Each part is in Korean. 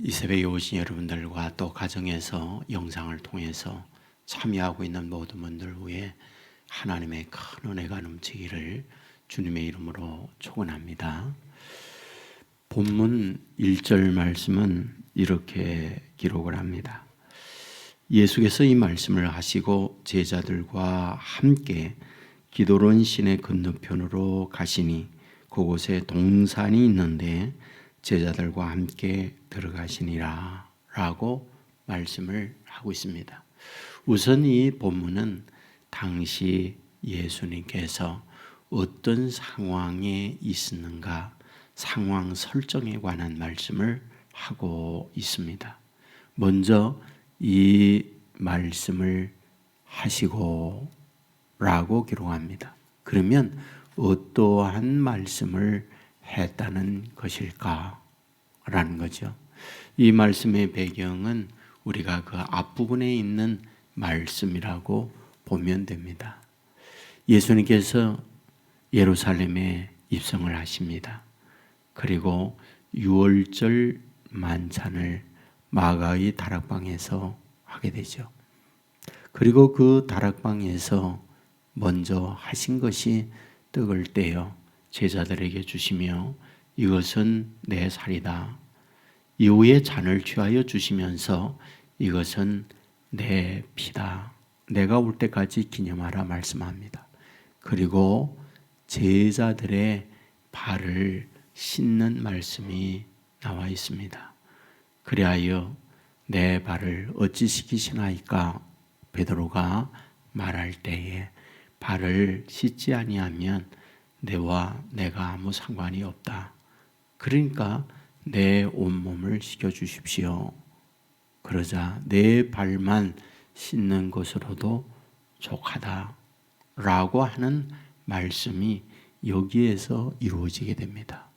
이 새벽에 오신 여러분들과 또 가정에서 영상을 통해서 참여하고 있는 모든 분들 위해 하나님의 큰 은혜가 넘치기를 주님의 이름으로 축원합니다. 본문 1절 말씀은 이렇게 기록을 합니다. 예수께서 이 말씀을 하시고 제자들과 함께 기드론 시내 건너편으로 가시니 그곳에 동산이 있는데 제자들과 함께 들어가시니라 라고 말씀을 하고 있습니다. 우선 이 본문은 당시 예수님께서 어떤 상황에 있었는가 상황 설정에 관한 말씀을 하고 있습니다. 먼저 이 말씀을 하시고 라고 기록합니다. 그러면 어떠한 말씀을 했다는 것일까? 라는 거죠. 이 말씀의 배경은 우리가 그 앞부분에 있는 말씀이라고 보면 됩니다. 예수님께서 예루살렘에 입성을 하십니다. 그리고 6월절 만찬을 마가의 다락방에서 하게 되죠. 그리고 그 다락방에서 먼저 하신 것이 떡을 떼어 제자들에게 주시며 이것은 내 살이다. 이후에 잔을 취하여 주시면서 이것은 내 피다. 내가 올 때까지 기념하라 말씀합니다. 그리고 제자들의 발을 씻는 말씀이 나와 있습니다. 그리하여 내 발을 어찌 씻기시나이까 베드로가 말할 때에 발을 씻지 아니하면 내와 내가 아무 상관이 없다. 그러니까 내 온몸을 씻겨주십시오. 그러자 내 발만 씻는 것으로도 족하다 라고 하는 말씀이 여기에서 이루어지게 됩니다.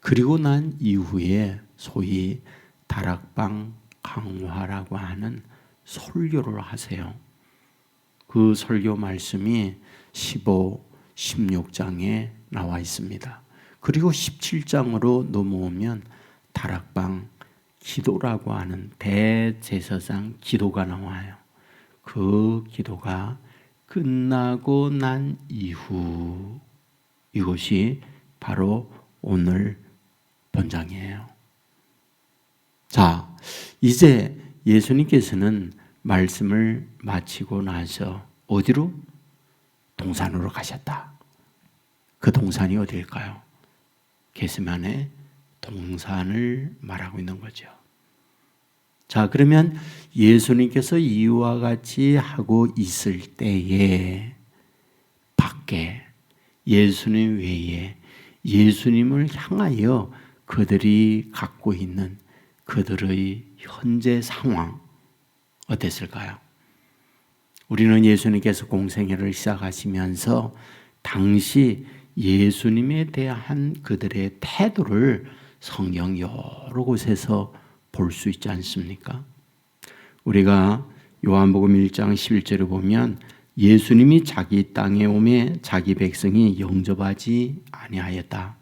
그리고 난 이후에 소위 다락방 강화라고 하는 설교를 하세요. 그 설교 말씀이 15, 16장에 나와 있습니다. 그리고 17장으로 넘어오면 다락방 기도라고 하는 대제사장 기도가 나와요. 그 기도가 끝나고 난 이후 이것이 바로 오늘 본장이에요. 자, 이제 예수님께서는 말씀을 마치고 나서 어디로? 동산으로 가셨다. 그 동산이 어디일까요? 겟세마네 동산을 말하고 있는 거죠. 자, 그러면 예수님께서 이와 같이 하고 있을 때에 밖에 예수님 외에 예수님을 향하여 그들이 갖고 있는 그들의 현재 상황 어땠을까요? 우리는 예수님께서 공생애를 시작하시면서 당시 예수님에 대한 그들의 태도를 성경 여러 곳에서 볼 수 있지 않습니까? 우리가 요한복음 1장 11절에 보면 예수님이 자기 땅에 오매 자기 백성이 영접하지 아니하였다.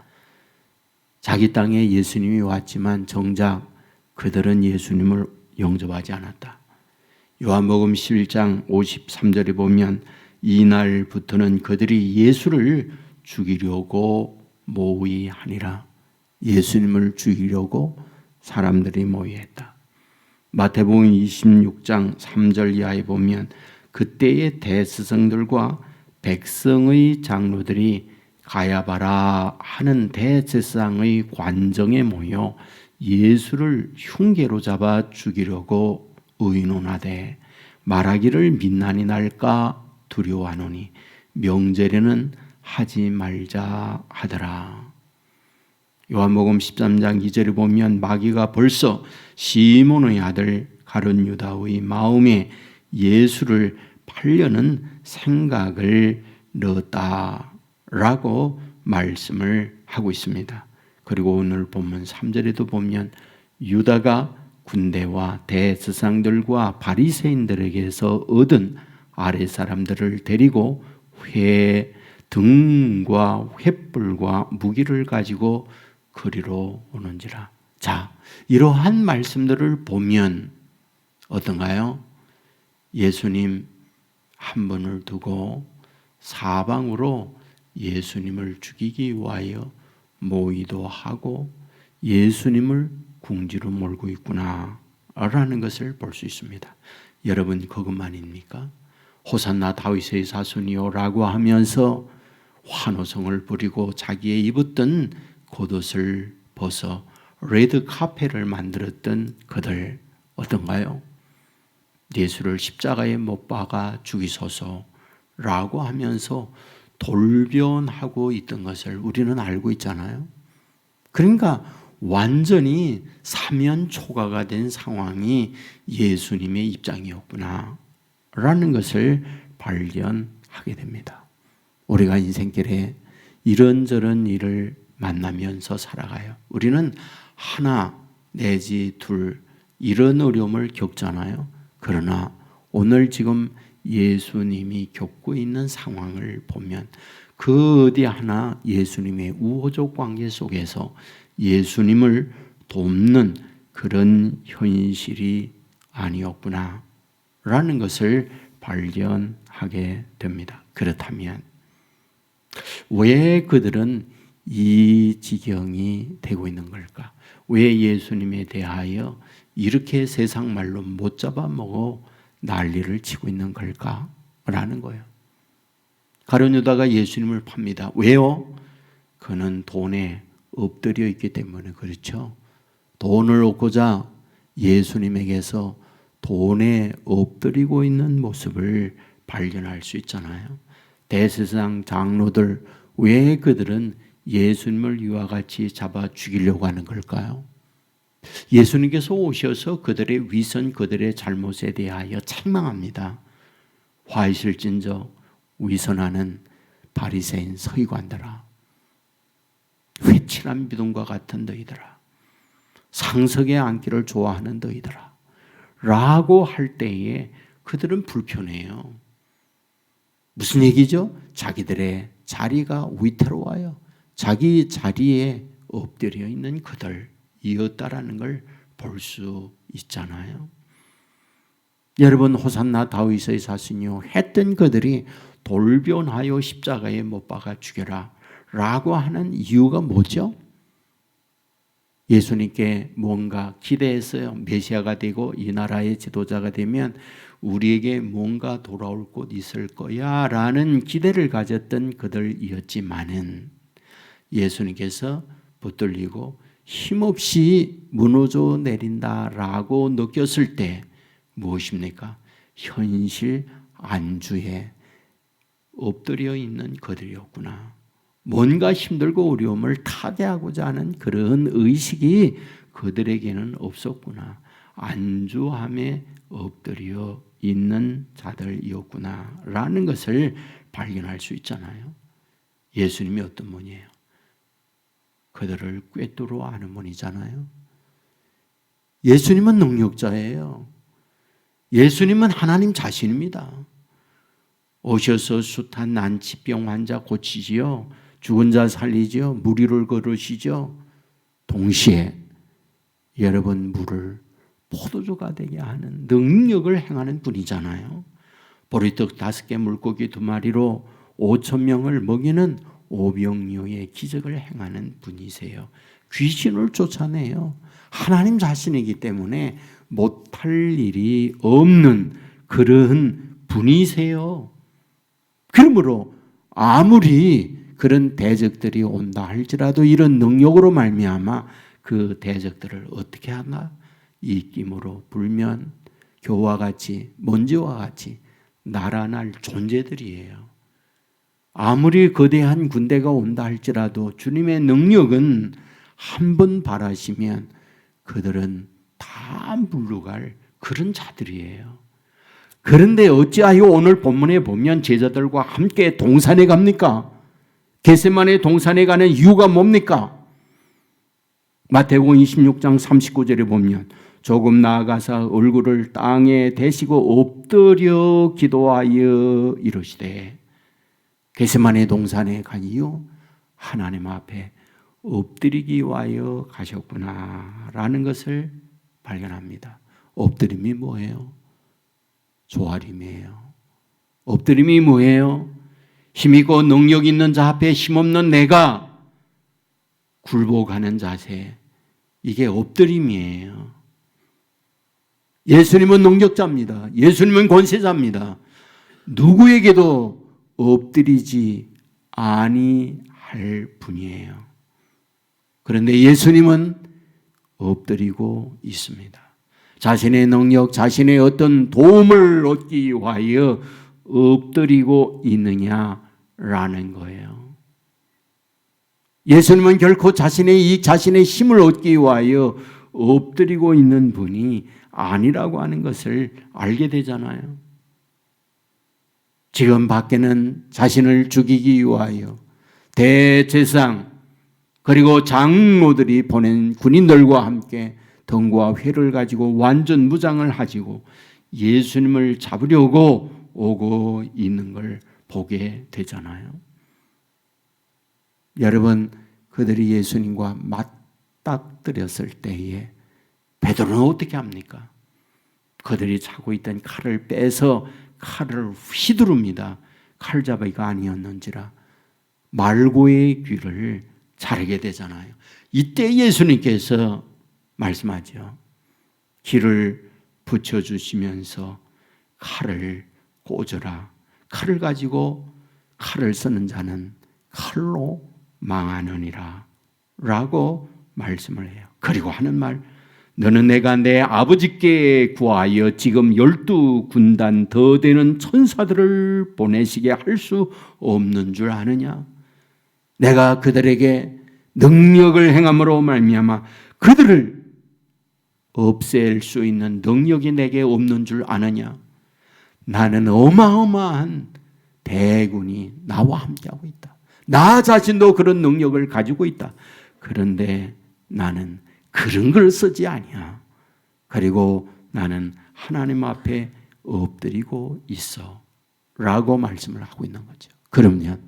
자기 땅에 예수님이 왔지만 정작 그들은 예수님을 영접하지 않았다. 요한복음 11장 53절에 보면 이날부터는 그들이 예수를 죽이려고 모의하니라. 예수님을 죽이려고 사람들이 모의했다. 마태복음 26장 3절 이하에 보면 그때의 대스승들과 백성의 장로들이 가야바라 하는 대제사장의 관정에 모여 예수를 흉계로 잡아 죽이려고 의논하되 말하기를 민난이 날까 두려워하노니 명절에는 하지 말자 하더라. 요한복음 13장 2절에 보면 마귀가 벌써 시몬의 아들 가룟 유다의 마음에 예수를 팔려는 생각을 넣었다라고 말씀을 하고 있습니다. 그리고 오늘 본문 3절에도 보면 유다가 군대와 대제사장들과 바리새인들에게서 얻은 아랫 사람들을 데리고 등과 횃불과 무기를 가지고 그리로 오는지라. 자, 이러한 말씀들을 보면 어떤가요? 예수님 한 분을 두고 사방으로 예수님을 죽이기 위하여 모의도 하고 예수님을 궁지로 몰고 있구나 라는 것을 볼 수 있습니다. 여러분, 그것만입니까? 호산나 다윗의 자손이요 라고 하면서 환호성을 부리고 자기의 입었던 겉옷을 벗어 레드 카펫을 만들었던 그들 어떤가요? 예수를 십자가에 못 박아 죽이소서 라고 하면서 돌변하고 있던 것을 우리는 알고 있잖아요. 그러니까 완전히 사면초가가 된 상황이 예수님의 입장이었구나 라는 것을 발견하게 됩니다. 우리가 인생길에 이런저런 일을 만나면서 살아가요. 우리는 하나 내지 둘 이런 어려움을 겪잖아요. 그러나 오늘 지금 예수님이 겪고 있는 상황을 보면 그 어디 하나 예수님의 우호적 관계 속에서 예수님을 돕는 그런 현실이 아니었구나 라는 것을 발견하게 됩니다. 그렇다면 왜 그들은 이 지경이 되고 있는 걸까? 왜 예수님에 대하여 이렇게 세상 말로 못 잡아먹어 난리를 치고 있는 걸까? 라는 거예요. 가룟 유다가 예수님을 팝니다. 왜요? 그는 돈에 엎드려 있기 때문에 그렇죠. 돈을 얻고자 예수님에게서 돈에 엎드리고 있는 모습을 발견할 수 있잖아요. 대제사장 장로들 왜 그들은 예수님을 이와 같이 잡아 죽이려고 하는 걸까요? 예수님께서 오셔서 그들의 위선, 그들의 잘못에 대하여 책망합니다. 화 있을진저 위선하는 바리새인 서기관들아, 회칠한 믿음과 같은 너희들아, 상석에 앉기를 좋아하는 너희들아 라고 할 때에 그들은 불편해요. 무슨 얘기죠? 자기들의 자리가 위태로워요. 자기 자리에 엎드려 있는 그들이었다라는 걸 볼 수 있잖아요. 여러분, 호산나 다윗의 자손이요 했던 그들이 돌변하여 십자가에 못 박아 죽여라 라고 하는 이유가 뭐죠? 예수님께 뭔가 기대했어요. 메시아가 되고 이 나라의 지도자가 되면 우리에게 뭔가 돌아올 곳 있을 거야 라는 기대를 가졌던 그들이었지만은 예수님께서 붙들리고 힘없이 무너져 내린다라고 느꼈을 때 무엇입니까? 현실 안주에 엎드려 있는 그들이었구나. 뭔가 힘들고 어려움을 타개하고자 하는 그런 의식이 그들에게는 없었구나. 안주함에 엎드려 있는 자들이었구나 라는 것을 발견할 수 있잖아요. 예수님이 어떤 분이에요? 그들을 꿰뚫어 아는 분이잖아요. 예수님은 능력자예요. 예수님은 하나님 자신입니다. 오셔서 숱한 난치병 환자 고치지요. 죽은 자 살리지요. 무리를 걸으시죠. 동시에 여러분 물을 포도주가 되게 하는 능력을 행하는 분이잖아요. 보리떡 5개 물고기 2마리로 5,000명을 먹이는 오병이어의 기적을 행하는 분이세요. 귀신을 쫓아내요. 하나님 자신이기 때문에 못할 일이 없는 그런 분이세요. 그러므로 아무리 그런 대적들이 온다 할지라도 이런 능력으로 말미암아 그 대적들을 어떻게 하나? 입김으로 불면 교와 같이 먼지와 같이 날아날 존재들이에요. 아무리 거대한 군대가 온다 할지라도 주님의 능력은 한 번 발하시면 그들은 다 물러갈 그런 자들이에요. 그런데 어찌하여 오늘 본문에 보면 제자들과 함께 동산에 갑니까? 겟세마네 동산에 가는 이유가 뭡니까? 마태복음 26장 39절에 보면 조금 나아가서 얼굴을 땅에 대시고 엎드려 기도하여 이르시되 겟세마네 동산에 간 이유 하나님 앞에 엎드리기 위하여 가셨구나라는 것을 발견합니다. 엎드림이 뭐예요? 조아림이에요. 엎드림이 뭐예요? 힘있고 능력 있는 자 앞에 힘없는 내가 굴복하는 자세. 이게 엎드림이에요. 예수님은 능력자입니다. 예수님은 권세자입니다. 누구에게도 엎드리지 아니할 분이에요. 그런데 예수님은 엎드리고 있습니다. 자신의 능력, 자신의 어떤 도움을 얻기 위하여 엎드리고 있느냐라는 거예요. 예수님은 결코 자신의 이익, 자신의 힘을 얻기 위하여 엎드리고 있는 분이 아니라고 하는 것을 알게 되잖아요. 지금 밖에는 자신을 죽이기 위하여 대제사장 그리고 장로들이 보낸 군인들과 함께 덩과 회를 가지고 완전 무장을 가지고 예수님을 잡으려고 오고 있는 걸 보게 되잖아요. 여러분, 그들이 예수님과 맞닥뜨렸을 때에 베드로는 어떻게 합니까? 그들이 차고 있던 칼을 빼서 칼을 휘두릅니다. 칼잡이가 아니었는지라 말고의 귀를 자르게 되잖아요. 이때 예수님께서 말씀하죠. 귀를 붙여주시면서 칼을 꽂으라. 칼을 가지고 칼을 쓰는 자는 칼로 망하느니라 라고 말씀을 해요. 그리고 하는 말, 너는 내가 내 아버지께 구하여 지금 12군단 더 되는 천사들을 보내시게 할 수 없는 줄 아느냐? 내가 그들에게 능력을 행함으로 말미암아 그들을 없앨 수 있는 능력이 내게 없는 줄 아느냐? 나는 어마어마한 대군이 나와 함께하고 있다. 나 자신도 그런 능력을 가지고 있다. 그런데 나는 그런 걸 쓰지 아니야. 그리고 나는 하나님 앞에 엎드리고 있어 라고 말씀을 하고 있는 거죠. 그러면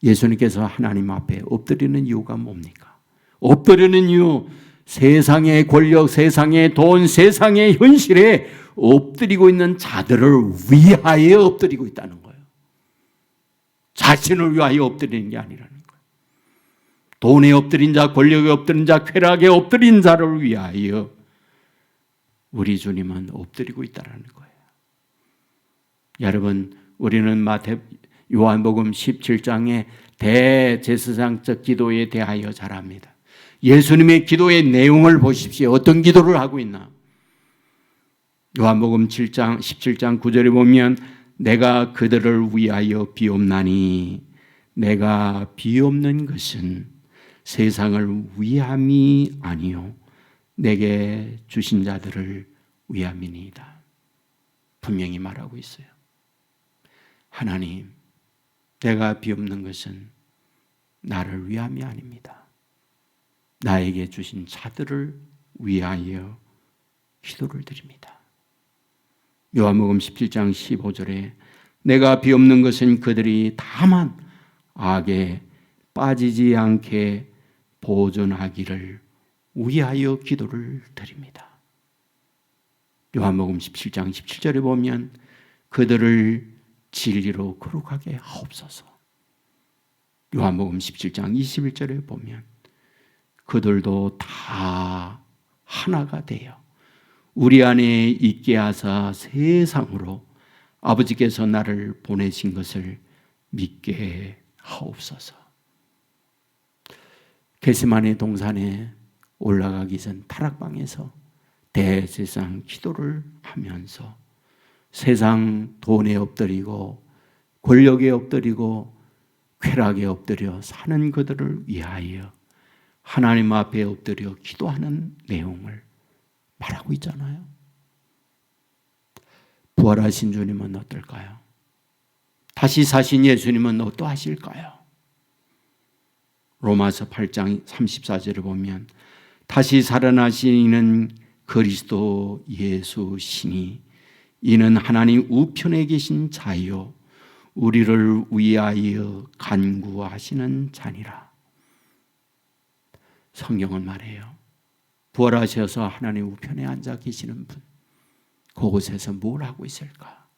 예수님께서 하나님 앞에 엎드리는 이유가 뭡니까? 엎드리는 이유, 세상의 권력, 세상의 돈, 세상의 현실에 엎드리고 있는 자들을 위하여 엎드리고 있다는 거예요. 자신을 위하여 엎드리는 게 아니라는 거예요. 돈에 엎드린 자, 권력에 엎드린 자, 쾌락에 엎드린 자를 위하여 우리 주님은 엎드리고 있다는 거예요. 여러분, 우리는 요한복음 17장의 대제사장적 기도에 대하여 잘 압니다. 예수님의 기도의 내용을 보십시오. 어떤 기도를 하고 있나? 요한복음 17장 9절에 보면 내가 그들을 위하여 비옵나니 내가 비옵는 것은 세상을 위함이 아니요 내게 주신 자들을 위함이니이다. 분명히 말하고 있어요. 하나님, 내가 비옵는 것은 나를 위함이 아닙니다. 나에게 주신 자들을 위하여 기도를 드립니다. 요한복음 17장 15절에 내가 비옵는 것은 그들이 다만 악에 빠지지 않게 보존하기를 위하여 기도를 드립니다. 요한복음 17장 17절에 보면 그들을 진리로 거룩하게 하옵소서. 요한복음 17장 21절에 보면 그들도 다 하나가 되어 우리 안에 있게 하사 세상으로 아버지께서 나를 보내신 것을 믿게 하옵소서. 겟세마네 동산에 올라가기 전 타락방에서 대제사장 기도를 하면서 세상 돈에 엎드리고 권력에 엎드리고 쾌락에 엎드려 사는 그들을 위하여 하나님 앞에 엎드려 기도하는 내용을 말하고 있잖아요. 부활하신 주님은 어떨까요? 다시 사신 예수님은 어떠하실까요? 로마서 8장 34절을 보면 다시 살아나신 이는 그리스도 예수시니 이는 하나님 우편에 계신 자요 우리를 위하여 간구하시는 자니라. 성경은 말해요. 부활하셔서 하나님 우편에 앉아 계시는 분, 그곳에서 뭘 하고 있을까?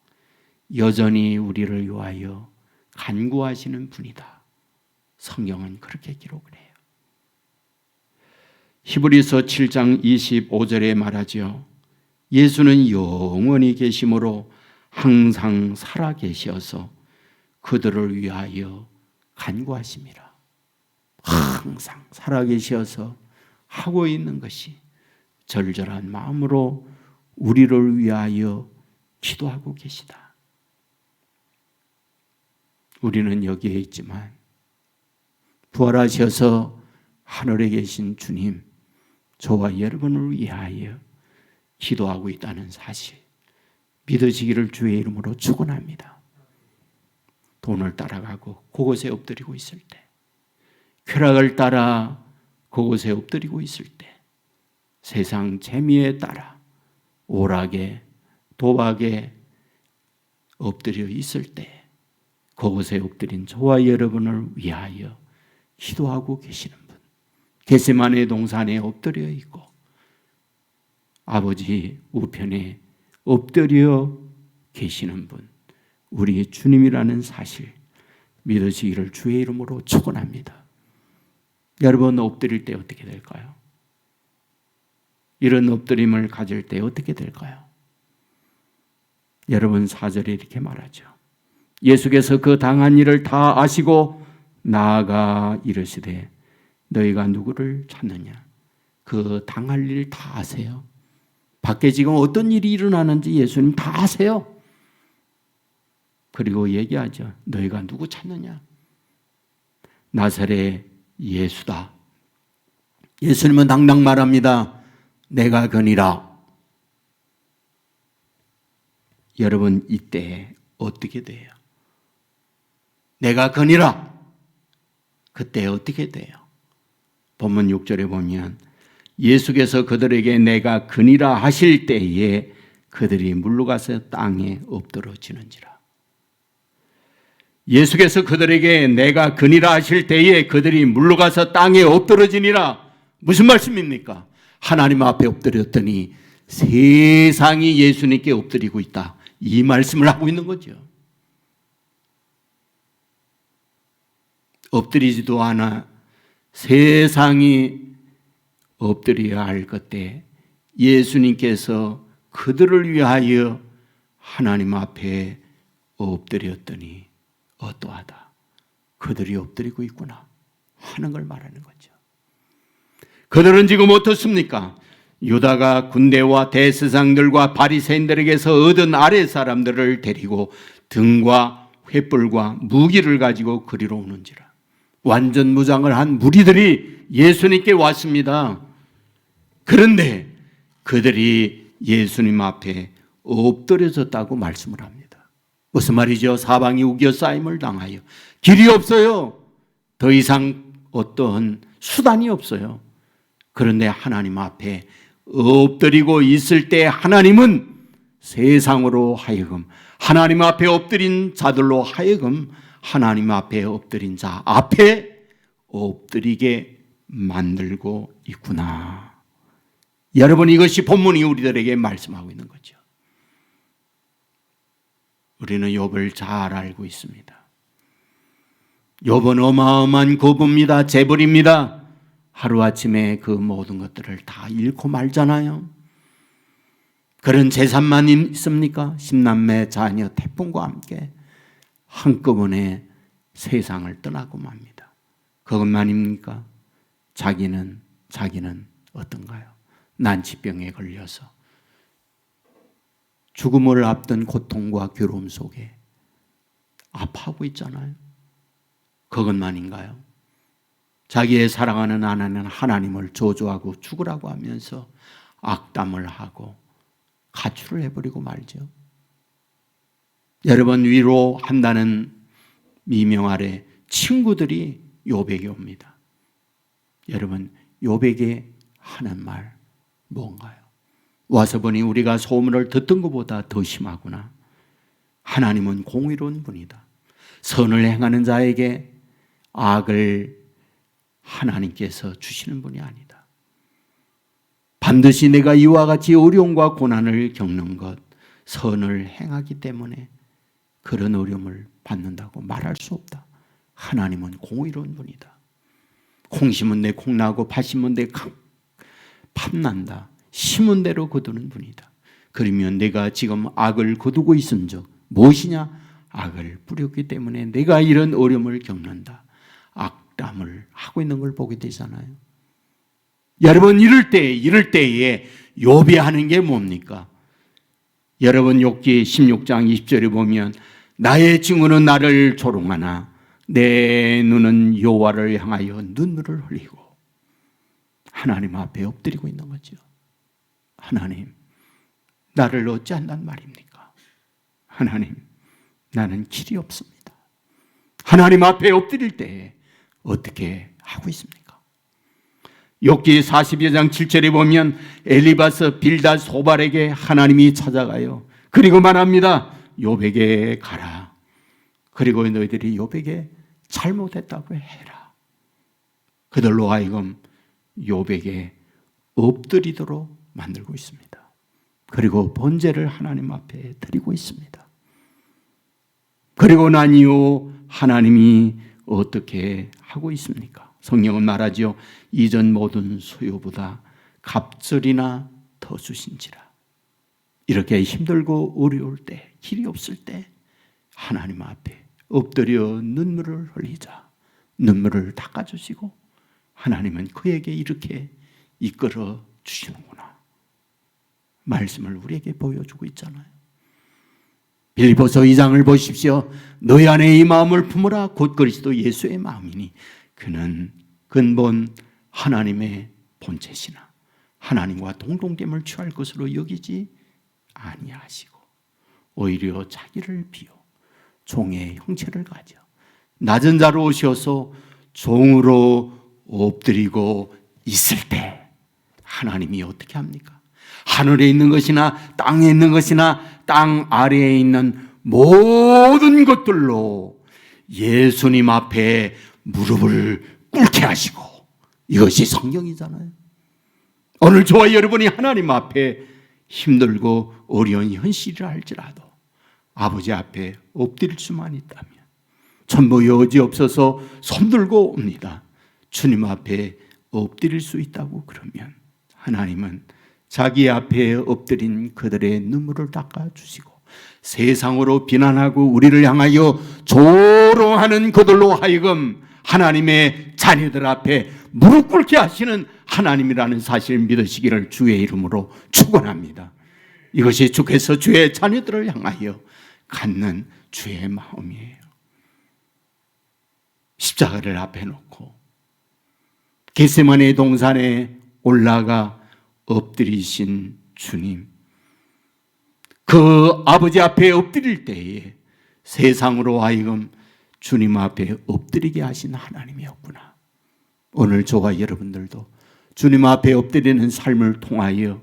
여전히 우리를 위하여 간구하시는 분이다. 성경은 그렇게 기록을 해요. 히브리서 7장 25절에 말하죠. 예수는 영원히 계심으로 항상 살아 계셔서 그들을 위하여 간구하심이라. 항상 살아 계셔서 하고 있는 것이 절절한 마음으로 우리를 위하여 기도하고 계시다. 우리는 여기에 있지만 부활하셔서 하늘에 계신 주님, 저와 여러분을 위하여 기도하고 있다는 사실 믿으시기를 주의 이름으로 축원합니다. 돈을 따라가고 그곳에 엎드리고 있을 때, 쾌락을 따라 그곳에 엎드리고 있을 때, 세상 재미에 따라 오락에 도박에 엎드려 있을 때 그곳에 엎드린 저와 여러분을 위하여 기도하고 계시는 분, 겟세마네 동산에 엎드려 있고 아버지 우편에 엎드려 계시는 분, 우리 주님이라는 사실 믿으시기를 주의 이름으로 축원합니다. 여러분, 엎드릴 때 어떻게 될까요? 이런 엎드림을 가질 때 어떻게 될까요? 여러분, 4절에 이렇게 말하죠. 예수께서 그 당한 일을 다 아시고 나아가 이르시되 너희가 누구를 찾느냐? 그 당할 일 다 아세요. 밖에 지금 어떤 일이 일어나는지 예수님 다 아세요. 그리고 얘기하죠. 너희가 누구 찾느냐? 나사렛 예수다. 예수님은 당당 말합니다. 내가 그니라. 여러분, 이때 어떻게 돼요? 내가 그니라. 그때 어떻게 돼요? 본문 6절에 보면 예수께서 그들에게 내가 그니라 하실 때에 그들이 물러가서 땅에 엎드러지는지라. 예수께서 그들에게 내가 그니라 하실 때에 그들이 물러가서 땅에 엎드러지니라. 무슨 말씀입니까? 하나님 앞에 엎드렸더니 세상이 예수님께 엎드리고 있다. 이 말씀을 하고 있는 거죠. 엎드리지도 않아 세상이 엎드려야 할 그때 예수님께서 그들을 위하여 하나님 앞에 엎드렸더니 어떠하다. 그들이 엎드리고 있구나 하는 걸 말하는 거죠. 그들은 지금 어떻습니까? 유다가 군대와 대제사장들과 바리새인들에게서 얻은 아랫 사람들을 데리고 등과 횃불과 무기를 가지고 그리로 오는지라. 완전 무장을 한 무리들이 예수님께 왔습니다. 그런데 그들이 예수님 앞에 엎드려졌다고 말씀을 합니다. 무슨 말이죠? 사방이 우겨싸임을 당하여 길이 없어요. 더 이상 어떤 수단이 없어요. 그런데 하나님 앞에 엎드리고 있을 때 하나님은 세상으로 하여금, 하나님 앞에 엎드린 자들로 하여금 하나님 앞에 엎드린 자 앞에 엎드리게 만들고 있구나. 여러분, 이것이 본문이 우리들에게 말씀하고 있는 거죠. 우리는 욥을 잘 알고 있습니다. 욥은 어마어마한 고부입니다. 재벌입니다. 하루아침에 그 모든 것들을 다 잃고 말잖아요. 그런 재산만 있습니까? 10남매 자녀 태풍과 함께 한꺼번에 세상을 떠나고 맙니다. 그것만입니까? 자기는 어떤가요? 난치병에 걸려서 죽음을 앞둔 고통과 괴로움 속에 아파하고 있잖아요. 그것만인가요? 자기의 사랑하는 아내는 하나님을 저주하고 죽으라고 하면서 악담을 하고 가출을 해버리고 말죠. 여러분, 위로한다는 미명 아래 친구들이 욥에게 옵니다. 여러분, 욥에게 하는 말 뭔가요? 와서 보니 우리가 소문을 듣던 것보다 더 심하구나. 하나님은 공의로운 분이다. 선을 행하는 자에게 악을 하나님께서 주시는 분이 아니다. 반드시 내가 이와 같이 어려움과 고난을 겪는 것, 선을 행하기 때문에 그런 어려움을 받는다고 말할 수 없다. 하나님은 공의로운 분이다. 콩 심은 데 콩 나고 팥 심은 데 팥 난다. 심은 대로 거두는 분이다. 그러면 내가 지금 악을 거두고 있은즉 무엇이냐? 악을 뿌렸기 때문에 내가 이런 어려움을 겪는다. 악담을 하고 있는 걸 보게 되잖아요. 여러분 이럴 때에 욥이 하는 게 뭡니까? 여러분 욥기 16장 20절에 보면 나의 증오는 나를 조롱하나 내 눈은 여호와를 향하여 눈물을 흘리고 하나님 앞에 엎드리고 있는 거죠. 하나님, 나를 어찌한단 말입니까? 하나님, 나는 길이 없습니다. 하나님 앞에 엎드릴 때 어떻게 하고 있습니까? 욥기 42장 7절에 보면 엘리바스 빌닷 소발에게 하나님이 찾아가요. 그리고 말합니다. 욥에게 가라. 그리고 너희들이 욥에게 잘못했다고 해라. 그들로 하여금 욥에게 엎드리도록 만들고 있습니다. 그리고 번제를 하나님 앞에 드리고 있습니다. 그리고 난 이후 하나님이 어떻게 하고 있습니까? 성경은 말하죠. 이전 모든 소요보다 갑절이나 더 주신지라. 이렇게 힘들고 어려울 때, 길이 없을 때 하나님 앞에 엎드려 눈물을 흘리자. 눈물을 닦아주시고 하나님은 그에게 이렇게 이끌어 주시는구나. 말씀을 우리에게 보여주고 있잖아요. 빌립보서 2장을 보십시오. 너희 안에 이 마음을 품으라. 곧 그리스도 예수의 마음이니 그는 근본 하나님의 본체시나 하나님과 동등됨을 취할 것으로 여기지 아니하시고 오히려 자기를 비워 종의 형체를 가져 낮은 자로 오셔서 종으로 엎드리고 있을 때 하나님이 어떻게 합니까? 하늘에 있는 것이나 땅에 있는 것이나 땅 아래에 있는 모든 것들로 예수님 앞에 무릎을 꿇게 하시고, 이것이 성경이잖아요. 오늘 저와 여러분이 하나님 앞에 힘들고 어려운 현실이라 할지라도 아버지 앞에 엎드릴 수만 있다면 전부 여지없어서 손들고 옵니다. 주님 앞에 엎드릴 수 있다고 그러면 하나님은 자기 앞에 엎드린 그들의 눈물을 닦아주시고 세상으로 비난하고 우리를 향하여 조롱하는 그들로 하여금 하나님의 자녀들 앞에 무릎 꿇게 하시는 하나님이라는 사실을 믿으시기를 주의 이름으로 축원합니다. 이것이 주께서 주의 자녀들을 향하여 갖는 주의 마음이에요. 십자가를 앞에 놓고 겟세마네 동산에 올라가 엎드리신 주님, 그 아버지 앞에 엎드릴 때에 세상으로 하여금 주님 앞에 엎드리게 하신 하나님이었구나. 오늘 저와 여러분들도 주님 앞에 엎드리는 삶을 통하여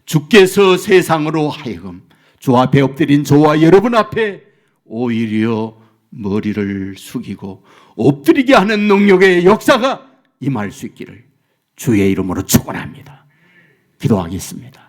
주께서 세상으로 하여금 주 앞에 엎드린 저와 여러분 앞에 오히려 머리를 숙이고 엎드리게 하는 능력의 역사가 임할 수 있기를 주의 이름으로 축원합니다. 기도하겠습니다.